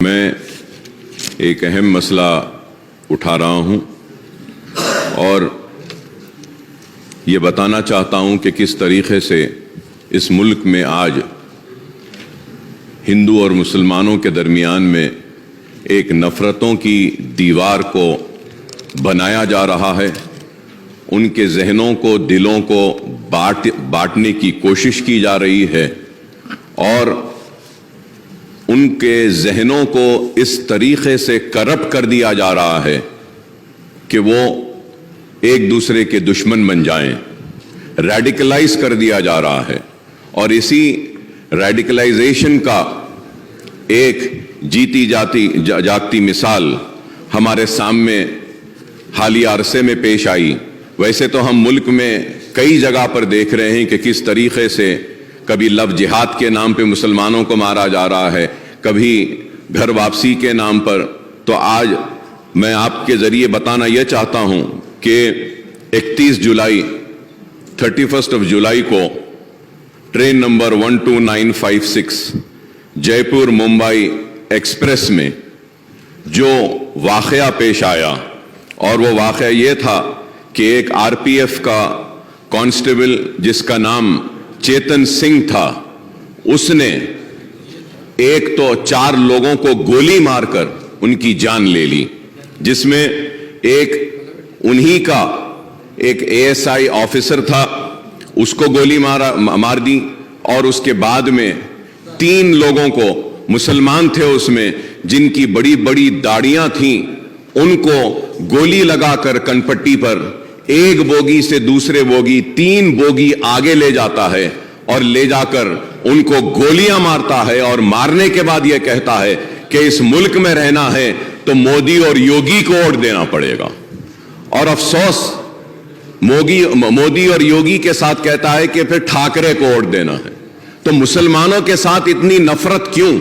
میں ایک اہم مسئلہ اٹھا رہا ہوں اور یہ بتانا چاہتا ہوں کہ کس طریقے سے اس ملک میں آج ہندو اور مسلمانوں کے درمیان میں ایک نفرتوں کی دیوار کو بنایا جا رہا ہے، ان کے ذہنوں کو، دلوں کو بانٹنے کی کوشش کی جا رہی ہے اور ان کے ذہنوں کو اس طریقے سے کرپٹ کر دیا جا رہا ہے کہ وہ ایک دوسرے کے دشمن بن جائیں، ریڈیکلائز کر دیا جا رہا ہے۔ اور اسی ریڈیکلائزیشن کا ایک جیتی جاگتی مثال ہمارے سامنے حالیہ عرصے میں پیش آئی۔ ویسے تو ہم ملک میں کئی جگہ پر دیکھ رہے ہیں کہ کس طریقے سے کبھی لو جہاد کے نام پہ مسلمانوں کو مارا جا رہا ہے، کبھی گھر واپسی کے نام پر۔ تو آج میں آپ کے ذریعے بتانا یہ چاہتا ہوں کہ 31 جولائی 31 جولائی کو ٹرین نمبر 12956 جے پور ممبئی ایکسپریس میں جو واقعہ پیش آیا، اور وہ واقعہ یہ تھا کہ ایک آر پی ایف کا کانسٹیبل جس کا نام چیتن سنگھ تھا، اس نے ایک تو 4 لوگوں کو گولی مار کر ان کی جان لے لی، جس میں ایک انہی کا ایک اے ایس آئی آفیسر تھا، اس کو گولی مار دی، اور اس کے بعد میں 3 لوگوں کو، مسلمان تھے اس میں، جن کی بڑی بڑی داڑیاں تھیں، ان کو گولی لگا کر کنپٹی پر ایک بوگی سے دوسرے بوگی 3 بوگی آگے لے جاتا ہے اور لے جا کر ان کو گولیاں مارتا ہے، اور مارنے کے بعد یہ کہتا ہے کہ اس ملک میں رہنا ہے تو مودی اور یوگی کو ووٹ دینا پڑے گا۔ اور افسوس مودی اور یوگی کے ساتھ کہتا ہے کہ پھر ٹھاکرے کو ووٹ دینا ہے۔ تو مسلمانوں کے ساتھ اتنی نفرت کیوں؟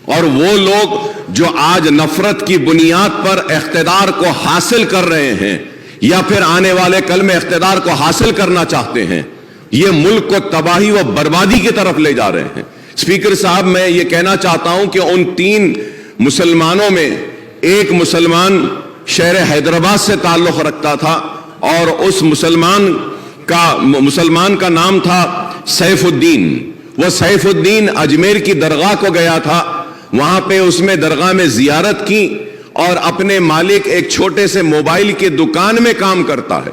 اور وہ لوگ جو آج نفرت کی بنیاد پر اقتدار کو حاصل کر رہے ہیں یا پھر آنے والے کل میں اقتدار کو حاصل کرنا چاہتے ہیں، یہ ملک کو تباہی و بربادی کی طرف لے جا رہے ہیں۔ اسپیکر صاحب، میں یہ کہنا چاہتا ہوں کہ ان 3 مسلمانوں میں ایک مسلمان شہر حیدرآباد سے تعلق رکھتا تھا، اور اس مسلمان کا نام تھا سیف الدین۔ وہ سیف الدین اجمیر کی درگاہ کو گیا تھا، وہاں پہ اس میں درگاہ میں زیارت کی، اور اپنے مالک ایک چھوٹے سے موبائل کی دکان میں کام کرتا ہے،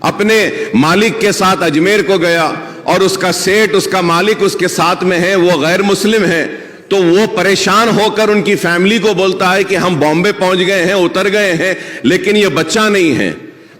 اپنے مالک کے ساتھ اجمیر کو گیا، اور اس کا سیٹ، اس کا مالک اس کے ساتھ میں ہے، وہ غیر مسلم ہے۔ تو وہ پریشان ہو کر ان کی فیملی کو بولتا ہے کہ ہم بامبے پہنچ گئے ہیں، اتر گئے ہیں، لیکن یہ بچہ نہیں ہے۔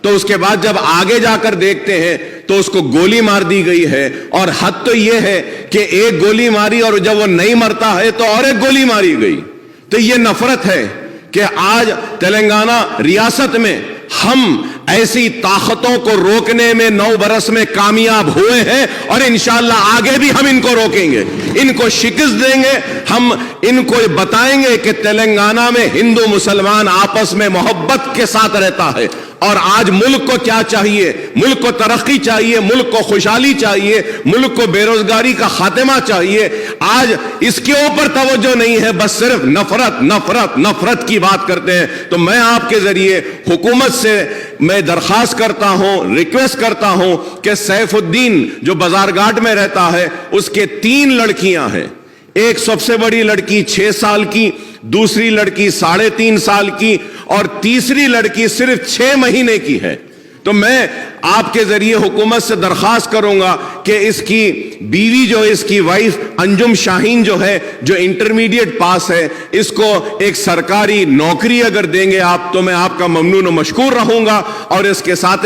تو اس کے بعد جب آگے جا کر دیکھتے ہیں تو اس کو گولی مار دی گئی ہے، اور حد تو یہ ہے کہ ایک گولی ماری اور جب وہ نہیں مرتا ہے تو اور ایک گولی ماری گئی۔ تو یہ نفرت ہے کہ آج تلنگانہ ریاست میں ہم ایسی طاقتوں کو روکنے میں 9 برس میں کامیاب ہوئے ہیں، اور انشاءاللہ آگے بھی ہم ان کو روکیں گے، ان کو شکست دیں گے۔ ہم ان کو بتائیں گے کہ تلنگانہ میں ہندو مسلمان آپس میں محبت کے ساتھ رہتا ہے، اور آج ملک کو کیا چاہیے؟ ملک کو ترقی چاہیے، ملک کو خوشحالی چاہیے، ملک کو بے روزگاری کا خاتمہ چاہیے۔ آج اس کے اوپر توجہ نہیں ہے، بس صرف نفرت نفرت نفرت کی بات کرتے ہیں۔ تو میں آپ کے ذریعے حکومت سے میں درخواست کرتا ہوں، ریکویسٹ کرتا ہوں کہ سیف الدین جو بازار گھاٹ میں رہتا ہے، اس کے 3 لڑکیاں ہیں، ایک سب سے بڑی لڑکی 6 سال کی، دوسری لڑکی 3.5 سال کی، اور تیسری لڑکی صرف 6 مہینے کی ہے۔ تو میں آپ کے ذریعے حکومت سے درخواست کروں گا کہ اس کی بیوی جو اس کی وائف انجم شاہین جو ہے، جو انٹرمیڈیٹ پاس ہے، اس کو ایک سرکاری نوکری اگر دیں گے آپ تو میں آپ کا ممنون و مشکور رہوں گا۔ اور اس کے ساتھ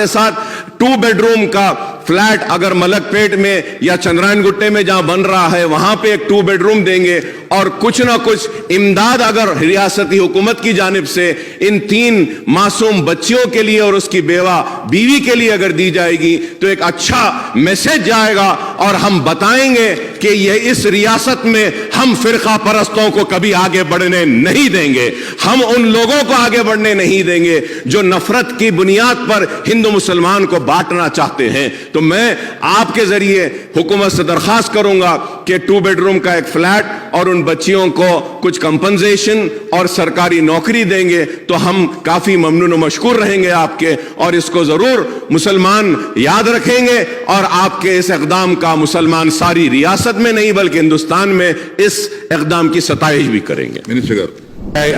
2 بیڈ روم کا فلیٹ اگر ملک پیٹ میں یا چندرائن گٹے میں جہاں بن رہا ہے وہاں پہ ایک 2 بیڈ روم دیں گے، اور کچھ نہ کچھ امداد اگر ریاستی حکومت کی جانب سے ان 3 معصوم بچیوں کے لیے اور اس کی بیوی کے لیے اگر دی جائے گی تو ایک اچھا میسج جائے گا، اور ہم بتائیں گے کہ یہ اس ریاست میں ہم فرقہ پرستوں کو کبھی آگے بڑھنے نہیں دیں گے. ہم ان لوگوں کو آگے بڑھنے نہیں دیں گے جو نفرت کی بنیاد پر ہندو مسلمان کو بانٹنا چاہتے ہیں. تو میں آپ کے ذریعے حکومت سے درخواست کروں گا کہ 2 بیڈ روم کا ایک فلیٹ اور ان بچیوں کو کچھ کمپنسیشن اور سرکاری نوکری دیں گے تو ہم کافی ممنون و مشکور رہیں گے آپ کے, اور اس کو ضرور مسلمان یاد رکھیں گے, اور آپ کے اس اقدام کا مسلمان ساری ریاست میں نہیں بلکہ ہندوستان میں اس اقدام کی ستائش بھی کریں گے.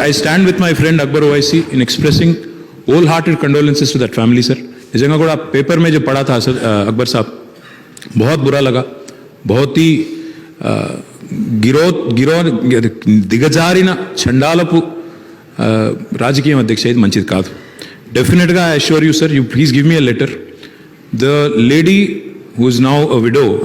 I stand with my friend Akbar Owaisi in expressing wholehearted condolences to that family, sir. اس جگہ کو آپ پیپر میں جو پڑھا تھا اکبر صاحب, بہت برا لگا. بہت ہی దిగజారిన చండాలపు రాజకీయం అధ్యక్ష ఇది మంచిది కాదు. డెఫినెట్గా I assure you sir, you please give me a letter. The lady who is now a widow